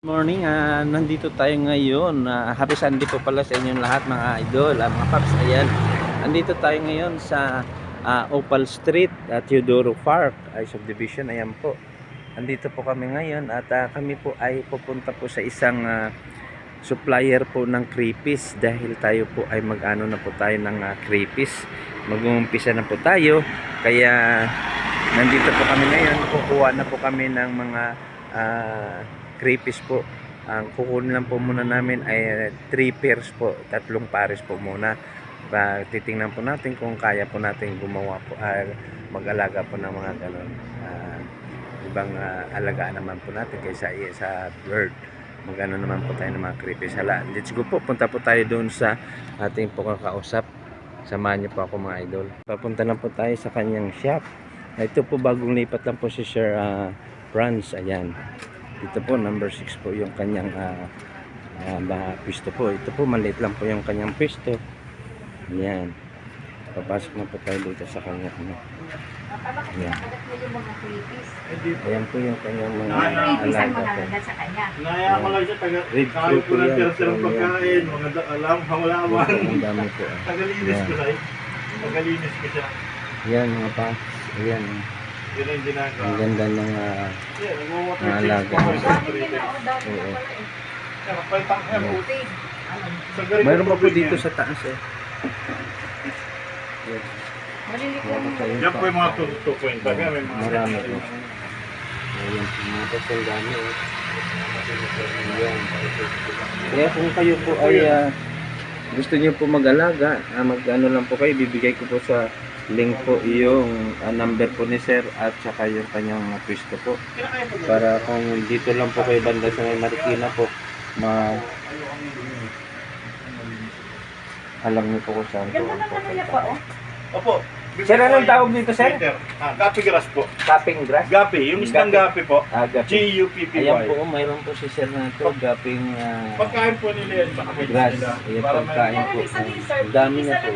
Morning, nandito tayo ngayon. Happy Sunday po pala sa inyong lahat mga idol, mga paps. Ayan, nandito tayo ngayon sa Opal Street at Teodoro Park ay subdivision. Ayan po, nandito po kami ngayon at kami po ay pupunta po sa isang supplier po ng crayfish dahil tayo po ay mag-ano na po tayo ng crayfish. Mag-uumpisa na po tayo, kaya nandito po kami ngayon. Kukuha na po kami ng mga crayfish po. Ang kukunin lang po muna namin ay 3 pairs po, 3 pares po muna. Titingnan po natin kung kaya po natin gumawa po, mag-alaga po ng mga ganun. Ibang alagaan naman po natin kaysa sa bird. Magano naman po tayo ng mga crayfish. Hala, let's go po. Punta po tayo doon sa ating po kakausap. Samahan niyo po ako mga idol. Papunta lang po tayo sa kanyang shop. Ito po, bagong lipat lang po si Sir Franz. Ayan. Ito po, number 6 po yung kanyang pwesto po. Ito po, maliit lang po yung kanyang pwesto. Ayan. Papasok na po tayo dito sa kanyang ayan. Ayan po yung kanyang mga alaga po. Naya ko lang siya, Red fruit po yan. taga-tirang pagkain, mga alam, hawalaman. Ang dami po. Tagalinis ko siya. Tagalinis ko siya. Ayan mga pa. Ayan. Yun ang ginagawa. Ang ganda ng Nagwawater mga change alaga. po ako sa Oo. Kapalitang ka po. Sa ganito Mayroon pa po tubig dito yan. sa taas eh. Yes. Yan po yung mga 2.5. May mga Marami po. Ayan, mga pasal dami eh. Ayan. Kaya kung kayo po ay gusto niyo po mag-alaga, mag-ano lang po kayo, bibigay ko po sa link po yung number po ni Sir at saka yung kanyang pwesto po. Para kung dito lang po kayo banda sa may Marikina po, alam niyo po kung saan po. Opo. Sir, anong tawag dito, sir? Gapi grass po. Capping grass? Gapi. Yung isang gapi po. Gapi. G-U-P-P-Y. Ayan po, mayroon po si Sir na ito, gaping Pagkain po nila yan. Baka grass. nila. Ayan, Para pagkain po. Ang dami na po.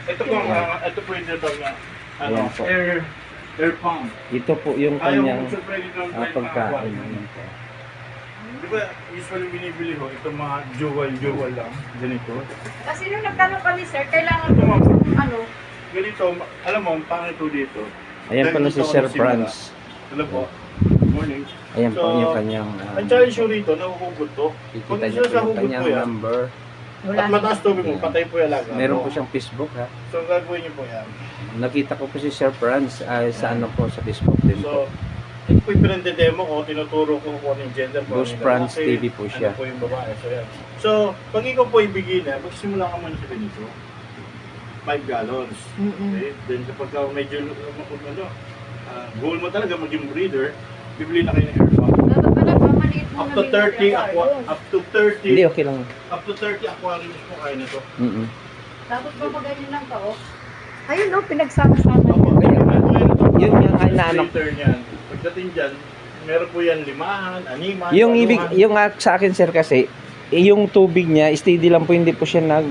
Ito po, ito po yung dito na Ayan po. air pump. Ito po yung Ayaw kanyang mo supply dito ng pagkain. Ayan po. Di ba, usually binibili ko itong mga jewel lang. Ganito. Kasi nung nagtanong kami, sir, kailangan Ito, mo ma'am. ano, Ganito, alam mo, ang pangit po dito. Ayan po na si Sir Franz. Hello po. Good morning. Ayan po yung kanyang Ang challenge nyo rito, nakukugot to. Kung kikita niyo isa po sa yung hugot kanyang po yan, number. at mataas tubig mo, patay po yung alaga. Meron po siyang Facebook ha. So, gagawin nyo po yan. Nakita ko po si Sir Franz sa ano po sa Facebook din po. So, ito po yung pinag-demo ko, tinuturo ko kung ano yung gender po. Ghost Franz TV po siya. Ano po yung babae, so yan. So, pag ikaw po ibigin na, magsimula ka muna sa ganito. 5 gallons. Okay? Then kapag medyo goal mo talaga maging breeder, bibili na kayo ng air pump. dapat pala pamaliit mo Up to 30 up to 30 Hindi, okay lang. up to 30 aquariums po kaya nito. Dapat ba magayon lang ka, oh? Ayun, no, pinagsama-sama Opo, niya. Yun yung inaanap. Filter niyan. Pagdating diyan, meron po yan 5, 6. Yung ibig, yung sa akin sir kasi, yung tubig niya, steady lang po, hindi po siya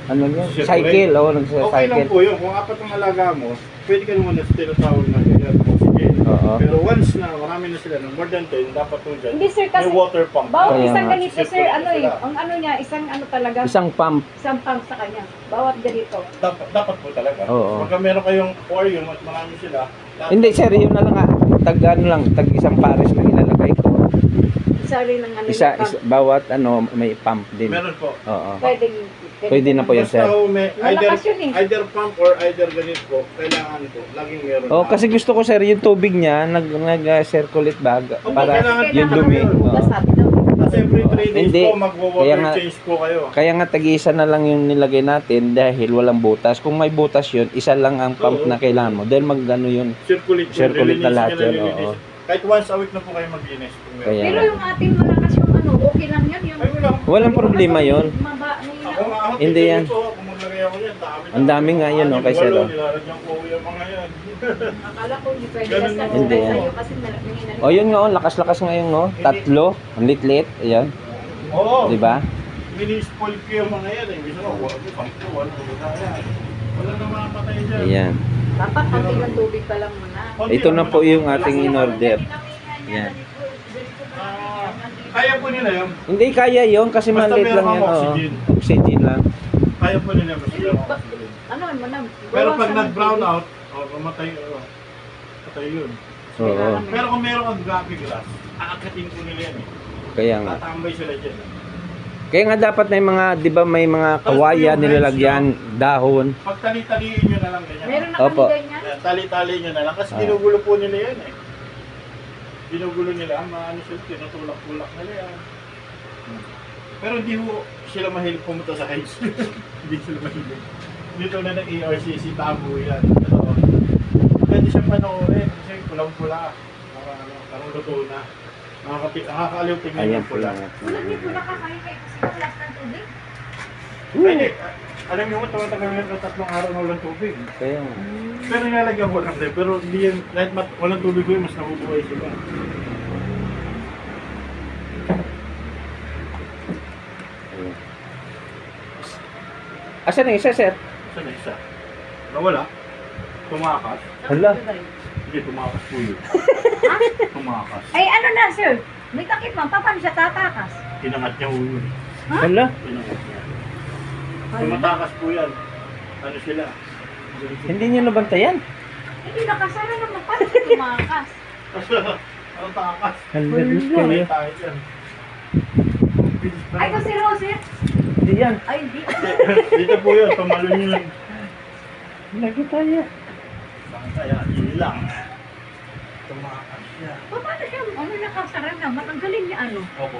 ano niya, cycle, Okay lang nagsa-cycle. po yun. Kung apat ang alaga mo, pwede ka naman na tinatawag na ganyan, oxygen. Oo. Pero once na marami na sila, no, more than 10, dapat po dyan, Hindi, sir, kasi may water pump. bawat Kaya isang nga. ganito, sir, ano eh, ang ano niya, isang ano talaga, Isang pump. isang pump sa kanya. Bawat ganito. Dapat po talaga. Oo. Pagka meron kayong aquarium at marami sila, dapat- Hindi sir, yun na lang tag ano lang, tag isang pares na ilalagay ko. Isa rin ng ano Isa, yung pump. bawat ano, may pump din. meron po. Oo. Pwede na po yun, Basta sir. ho, may Malakas yun eh. either pump or either ganito po, kailangan po, laging meron. Oh, kasi gusto ko sir, yung tubig niya nag-circulate bag Opo, para kailangan yung dumi. Hugas, Oo. sabi daw. Kasi every 3 days Hindi. po, Kaya magwa-water nga- change po kayo. Kaya nga tag-isa na lang yung nilagay natin dahil walang butas. Kung may butas yun, isa lang ang pump Oo. na kailangan mo. Dahil magano yun. Circulate Circulate na lahat yan, nililinis. oo. Kahit once a week na po kayo maglinis. kung meron. Kaya- Pero yung ating malakas yung ano, okay lang yan. Yung, Ay, wala. Walang problema yun. Ako nga, ako, Hindi yan. ito, kung maglagay ako yan, Ang dami nga yun, no, kay Sir, oh. Nilalagyan ko yung mga yan. Akala ko hindi pwede Ganun kasi Hindi yan. sa'yo kasi nanginginan. O yun nga, oh, lakas-lakas ngayon, no? Tatlo, ang lit-lit, ayan. Oo. Di ba? Mini-spoil ko yung mga yan. Eh. Bisa ko, wala na makapatay dyan. Ayan. Dapat konti ng tubig pa lang muna. Konti Ito na lang po muna. yung ating in-order. Yan. Kaya po nila yun. Hindi kaya yon kasi Basta maliit meron lang yan. kang Oo. oxygen. Oxygen lang. Kaya po nila. Basta meron kang oxygen. Ano mo na? Pero pag bawasan ng nag-brown tubig. out, mamatay, patay yun. Oo. Pero kung meron kang gapi glass, aakatin po nila yan eh. Kaya nga. Tatambay sila dyan. Kaya nga dapat na yung mga, di ba may mga kawaya nilalagyan, dahon. Pag tali-taliin nyo na lang ganyan. Meron na Opo. kami ganyan. Yan, tali-tali nyo na lang. Kasi Ah. ginugulo po nila yan eh. Ginugulo nila, maano sila, tinutulak-tulak nila yan. Pero hindi ho sila mahilig pumunta sa heights. Hindi sila mahilig. Dito na ng ARCC, tabo yan. Ito. Pwede siya panoorin kasi pulang-pula. Parang luto na. Nakakaaliw tingnan Ayan yung po pula. lang. Wala din po nakakain kayo kasi wala ng tubig. Ay, alam niyo mo, tumatagal nga ng 3 araw na walang tubig. Kaya nga. Pero nilalagyan ko lang din. Pero hindi yan, kahit walang tubig ko yun, mas nabubuhay sila. Ayan. Asan na isa, sir? Saan na isa? Nawala. Tumakas. Hala. Hindi, tumakas po yun. Tumakas. Ay ano na sir? May takip man. Paano siya tatakas? Tinangat niya ulo. Hala. Tinangat niya. Tumatakas po yan. Ano sila? Hindi niyo nabantayan. Hindi nakasara naman. Paano siya tumakas? Kasi, ang takas. Hala, May kayo. tayo yan. Ay ito si Rosy. Hindi yan. Ay hindi. Dito po yun, tumalon yun. Lagi tayo. Kaya, yun lang. Tumakas siya. Paano siya ano nakasara naman? Ang galing niya ano. Opo.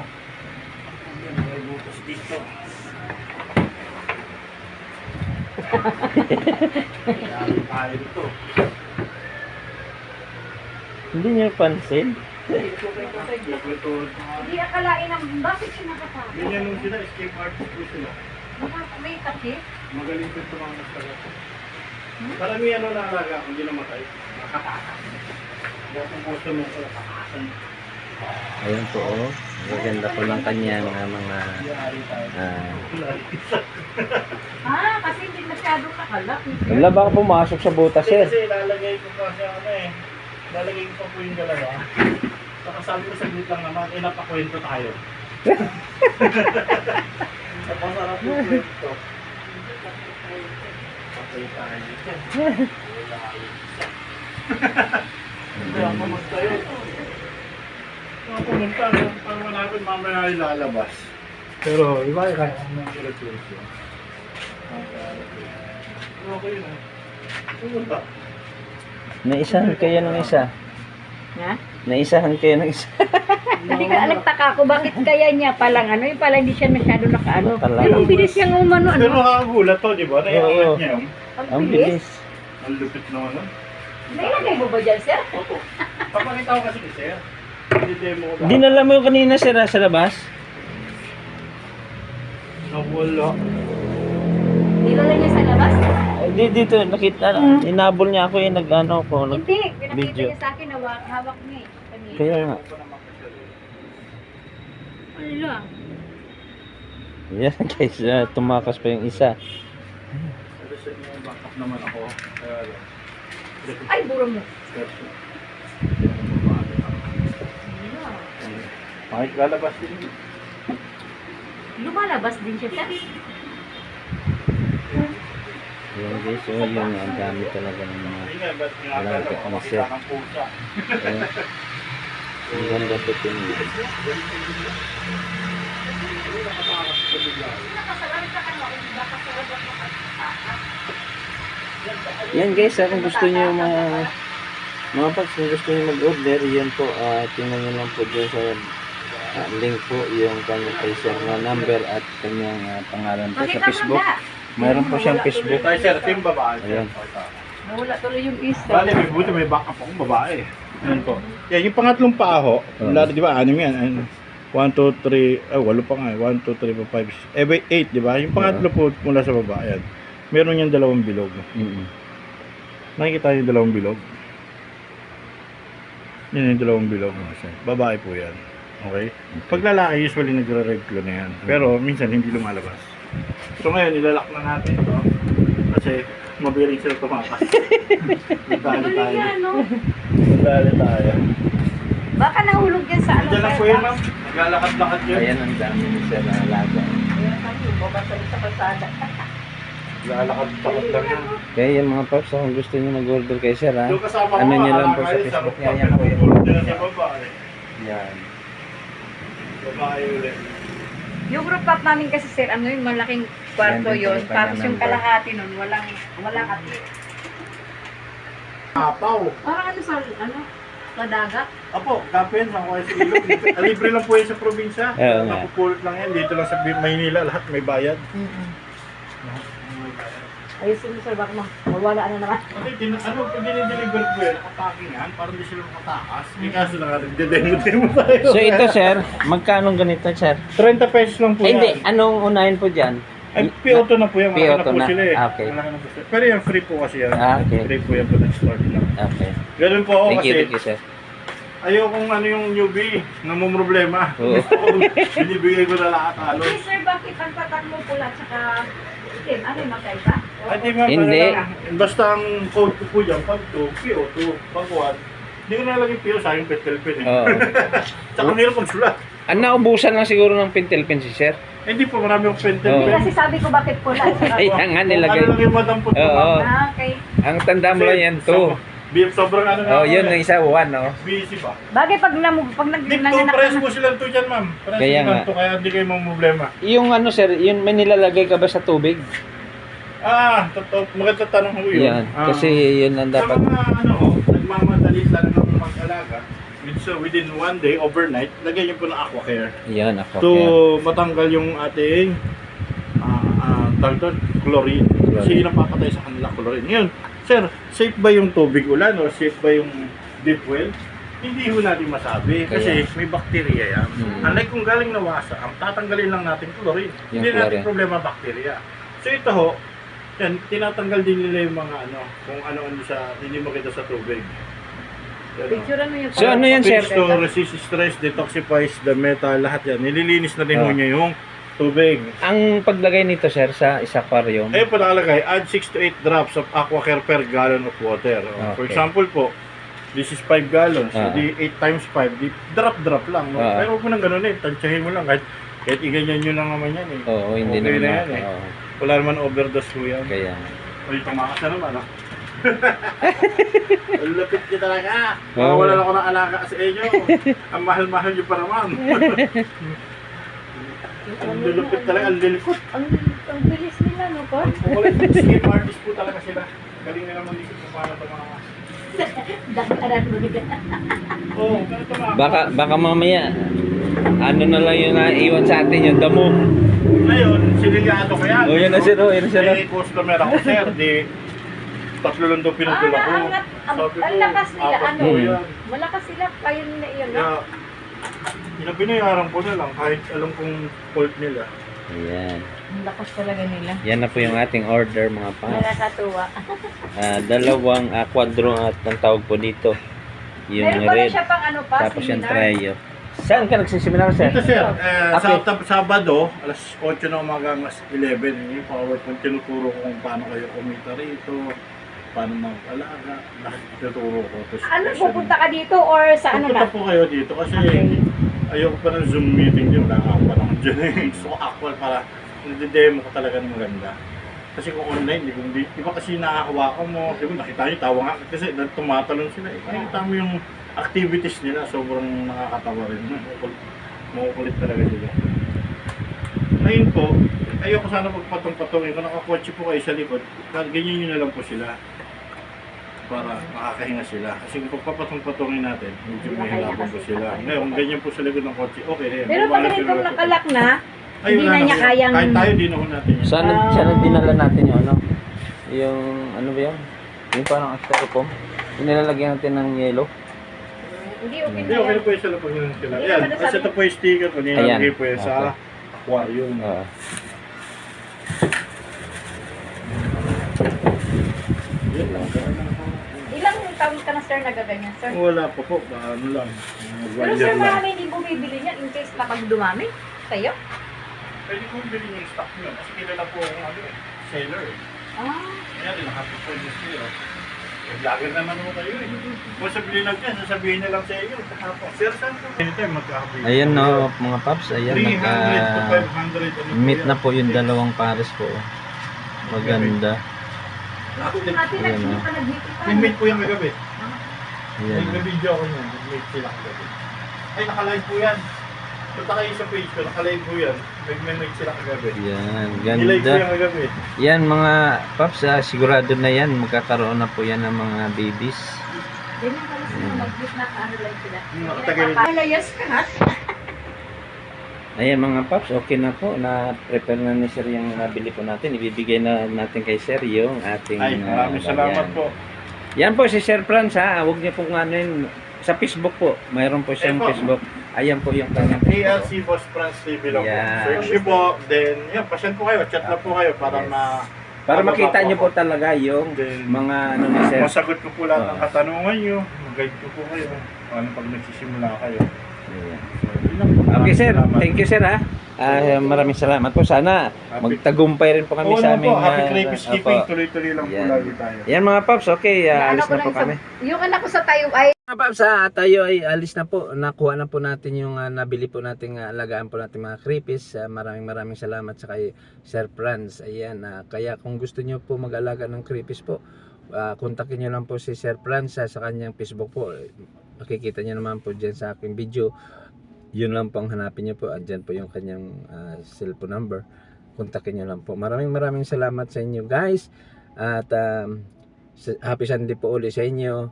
Yan, may butas dito. Kaya tayo dito. Hindi niyo pansin. Ito, Hindi akalain ng bakit siya nakasara? ganyan nung sila, escape artist po sila. May takip? Magaling po tumangas talaga. Karamihan ano naalaga kung hindi namatay. Nakatakas. Dahil ang puso mo ko nakakasan. Ayun po, oh. Maganda po ng kanyang mga Yari tayo. Kasi hindi masyadong kakalap. wala baka pumasok sa butas, Kasi sir. ilalagay ko pa siya ano eh. Ilalagay ko pa po yung dalawa. Saka sabi ko saglit lang naman, napakwento tayo. Napasarap yung kwento. Patay tayo dito. Hindi ako magtayo. Mga pumunta, parang malapit mamaya ilalabas. Pero iba kaya kung may kilos-kilos. Okay na. Pumunta. Naisahan kayo ng isa. Ha? Naisahan kayo ng isa. Hindi ka nagtaka ko bakit kaya niya palang ano, yung pala hindi siya masyado nakaano. Talaga. Pero ang bilis niyang umano Pero ano. nakakagulat to, di ba? Naiangat Oo. niya yun. Ang bilis. Ang lupit naman nun. Nailagay mo ba dyan, sir? Opo. Papakita ko kasi ni Sir. Didemo ko lahat. Dinala mo yung kanina, sir, sa labas? Nawala. Nilala niya sa labas? Dito, nakita, inabol niya ako yung nag-ano ko. Hindi, pinakita Video. niya sa akin na hawak niya eh. Kanina. Kaya nga. Wala. Yan, guys, tumakas pa yung isa. Pero sa inyo, backup naman ako. Kaya lang. Ay, buro mo. Bakit lalabas din? Lumalabas din siya, sir. Yan, guys, so yun, ang dami talaga ng mga Hindi nga, ba't nga Wala, pala ano, makakita Sir? ng pusa? Ayan. Ang ganda po tingnan. Yan guys, kung gusto niyo yung mga pags, kung gusto niyo mag-order, yan po, tingnan niyo lang po dyan sa link po yung kanyang kaiser na number at kanyang pangalan po sa Facebook. Mayroon po siyang Facebook. Tayo Sir, ito yung babae. Ayan. Nawala tuloy yung isa. Bale, may buti may backup akong babae. Yan po. Yan, yung pangatlong paho, di ba, anim yan. 1, 2, 3, 8 pa nga. 1, 2, 3, 4, 5, 6, 8, di ba? Yung pangatlo po mula sa baba, yan. Meron yung dalawang bilog. Nakikita yung dalawang bilog? Yan yung dalawang bilog. Babae po yan. Okay? Pag lalaki, usually nagre-reglo na yan. Pero minsan hindi lumalabas. So ngayon, ilalak na natin ito. Kasi mabiling sila tumakas. Nagdali tayo. Ano? Nagdali tayo. Baka nahulog yan sa ano. Diyan lang po yan, ma'am. Naglalakad-lakad yun. Ayan ang dami ni Sir na alaga. Ayan kami, babasali sa kalsada. Naglalakad-lakad lang yan. Kaya yung mga paps, kung gusto niyo mag-order kay Sir, ha? Doon kasama ko, Ano niyo lang po alaga sa yun, Facebook rooftop, niya. Yan po yan. pinapupulot nila sa babae. Yan. Babae ulit. Yung rooftop namin kasi sir, ano yun, malaking kwarto Yan din yun. po yung Tapos kanya yung number. kalahati nun, walang ati. Apaw. Parang ano sa, ano, sa dagat. Apo, kapin, ako kayo sa ilog. Libre lang po yan sa probinsya. Oo nga. Napupulot lang yan. Dito lang sa Maynila, lahat may bayad. Ayusin mo sir, baka mawala na naman. Kasi ano, pag dinideliver ko yan, nakapackingan, parang di sila makatakas. Eh kaso na nga, nagde-demo tayo. So ito, Sir, magkano ganito, Sir? 30 pesos lang po Ay, hindi. yan. Anong unahin po dyan? Ay, PO2 na po yan. Malaki PO2 na po na. sila eh. Ah, okay. Malaki na po sila. Pero yung free po kasi yan. Ah, okay. Free po yan po na-start lang. Okay. Ganun po ako Thank kasi you, Sir. ayokong ano yung newbie, namumroblema. Oo. Binibigay ko na lahat halos. Hindi sir, bakit ang patak mo pula tsaka itim? Ano yung magkaiba? Ay, di ma'am, Hindi. ano lang, basta ang code ko po dyan, pag 2, PO2, pag 1, hindi ko na laging PO sa aking petelpin eh. Oo. Tsaka ang hirap magsulat. Ang naubusan lang siguro ng pentel-pen si Sir. Eh, hindi po, marami akong Hindi petelpin. kasi sabi ko bakit pula. Ay, ang nga nilagay. Ano lang yung madampot ko, Oo. ma'am. Ah, okay. Ang tanda mo lang yan, 2. Sobrang ano Oh, yun ako ang isa, 1, no? busy ba? Bagay pag Hindi po, nanganak press na. po sila to dyan, ma'am. Press Kaya po nga. to, kaya hindi kayo mang problema. Yung ano, Sir, yun may nilalagay ka ba sa tubig? Ah, totoo, maganda tanong ko yun. Yan. Kasi yun ang Sa dapat. mga ano, nagmamadali talaga mag-alaga, within one day, overnight, lagyan niyo po ng aqua care. Yan, ako. To matanggal yung ating chlorine. Kasi yun ang papatay sa kanila, chlorine. Ngayon, sir, safe ba yung tubig ulan or safe ba yung deep well? Hindi ho natin masabi kasi may bacteria yan. Unlike kung galing na wasa, ang tatanggalin lang natin chlorine. Yung Hindi natin chlorine. problema bacteria. So ito ho, yan, tinatanggal din nila yung mga ano, kung ano-ano sa hindi maganda sa tubig. Yan, Picture ano yung So, ano yan, sir? to resist stress, detoxifies the metal, lahat yan. Nililinis na rin ho Oh. niya yung tubig. Ang paglagay nito, Sir, sa aquarium. Ayun po nakalagay, add 6 to 8 drops of aquacare per gallon of water. For Okay. example po, this is 5 gallons. So Ah. di 8 times 5, di drop lang. No? Ah. Pero huwag mo nang ganun eh, tansyahin mo lang. Kahit iganyan nyo lang naman yan eh. Oo, hindi Okay naman na ako. yan eh. Oo, Wala naman overdose ko yan. kaya. Uy, tumakas na naman ah. Ang lapit niya talaga. Oo. Wala na ako ng alaga sa inyo. Ang mahal-mahal niyo pa naman. Ang lulupit talaga, ang lilikot. Ang bilis nila, no, Kon? Kukulit, escape artist po talaga sila. Galing nila mag-isip kung paano tumakas. Dagdagan mo nila. Oo, pero tumakas. Baka mamaya, ano na lang yung naiwan sa atin, yung damo. Ngayon, sinilyado ko yan. Oh, yun na, Sir. Oh, yun na, Sir. May customer ako, sir. Di, tatlo lang daw pinagdala ko. Naangat. Sabi ko, Ang lakas nila, apat ano? po yan. Malakas sila, kaya nila yun, no? Kaya, pinabinayaran ko na lang kahit alam kong fault nila. Ayan. Ang lakas talaga nila. Yan na po yung ating order, mga pa. Nakakatuwa. Dalawang quadro at ang tawag po dito. Yung Meron pa rin red, siya pang ano pa, tapos yung seminar. trio. Saan ka nagsiseminar, Sir? Ito, sir, Okay. Sabado, alas 8 na umaga hanggang 11, yung PowerPoint, tinuturo ko kung paano kayo kumita rito, paano mag-alaga, lahat tinuturo ko. Tapos, Ano, pupunta ka dito or sa ano pupunta na? po kayo dito kasi Okay. ayoko pa ng Zoom meeting din, wala nga ako pa naman dyan eh. Gusto ko actual para nade-demo ko talaga ng maganda. Kasi kung online, di ba kasi nakahawakan mo, di ba nakita nyo, tawa nga kasi tumatalon sila. Nakita mo yung activities nila, sobrang nakakatawa rin. Makukulit talaga sila. Ngayon po, ayoko sana pagpatong-patongin. Kung nakakotse po kayo sa likod, ganyan nyo na lang po sila para makakahinga sila. Kasi kung pagpapatong-patongin natin, medyo mahirapan po sila. Ngayon, ganyan po sa likod ng kotse, okay na yan. Pero pag ganitong nakalak na, Ay, hindi wala na niya po. kayang... Kahit tayo, di na ho natin yan. Saan dinala natin yung ano? Yung, ano ba yan? Yung parang styrofoam. Yung nilalagyan natin ng yellow. Hindi, okay Hindi, na okay yan. na po yung sa lapag yun sila. Hindi Ayan, naman kasi nasabi- ito po yung sticker ko. Nilalagay po yan sa Okay. aquarium. Oo. Yan lang. Ilang taon ka na, sir, nagaganyan, sir? Wala pa po, ano lang. Pero sir, marami hindi bumibili niya in case na pag dumami sa'yo? Pwede kong bilhin yung stock nyo kasi kilala po akong ano eh, seller eh. Ah, Kaya rin, happy for this year. Vlogger naman mo kayo eh. Kung sabihin lang yan, sasabihin na lang sa iyo. Tapos, sir, saan po? Anytime magkakabili. Ayan no, mga paps, ayan 300 to 500. meet na po yung dalawang pares po. Maganda. Kasi natin Ayan, hindi oh. pa naghikitan. Nag-meet po yung kagabi. Ayan. Nag-video ako niyan. Nag-meet sila kagabi. Ay, nakalive po yan. Punta kayo sa page ko, nakalive po yan. Nag-meet sila kagabi. Ayan, Nilive po ganda. yung kagabi. Yan mga paps, sigurado na yan, magkakaroon na po yan ng mga babies. Ganyan pala sila mag-hit na ano lang sila. Tagal. Palayas ka ha? Ayan mga paps, okay na po. Na-prepare na ni Sir yung nabili po natin. Ibibigay na natin kay Sir yung ating... Ay, maraming salamat yan. po. Yan po si Sir Franz ha. Huwag niyo pong ano yun. Sa Facebook po. Mayroon po siyang Eh po. Facebook. Ayan po yung kanyang Facebook. ALC Boss Franz TV lang Yan. po. Search niyo po. Then, yun, pasyan po kayo. Chat lang po kayo para Yes. Tama Para makita po niyo ako. po talaga yung Then, mga ano ni Sir. masagot ko po lahat ng Oo. katanungan niyo. Mag-guide ko po kayo. Ano pag nagsisimula kayo. Ayan. So, yun lang po. Okay Maraming Sir, salamat. thank you Sir ha. Maraming salamat po. Sana magtagumpay rin po kami Oo sa naman aming... po. Happy Crayfish opo. Keeping. Tuloy-tuloy lang po Yan. lagi tayo. Yan mga paps, okay. Alis na po kami. Yung anak ko sa tayo ay Mga paps, tayo ay alis na po. Nakuha na po natin yung nabili po nating alagaan po natin mga creepies. Maraming salamat sa kay Sir Franz. Ayan, kaya kung gusto niyo po mag-alaga ng creepies po, kontakin niyo lang po si Sir Franz sa kanyang Facebook po. Makikita niyo naman po dyan sa aking video. Yun lang po ang hanapin niyo po. Andyan po yung kanyang cellphone number. Kontakin niyo lang po. Maraming salamat sa inyo guys. At happy Sunday po ulit sa inyo.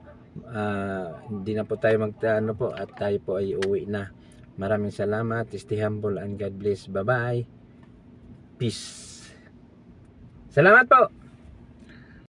Hindi na po tayo magtaano po at tayo po ay uwi na. Maraming salamat. Stay humble and God bless. Bye bye. Peace. Salamat po.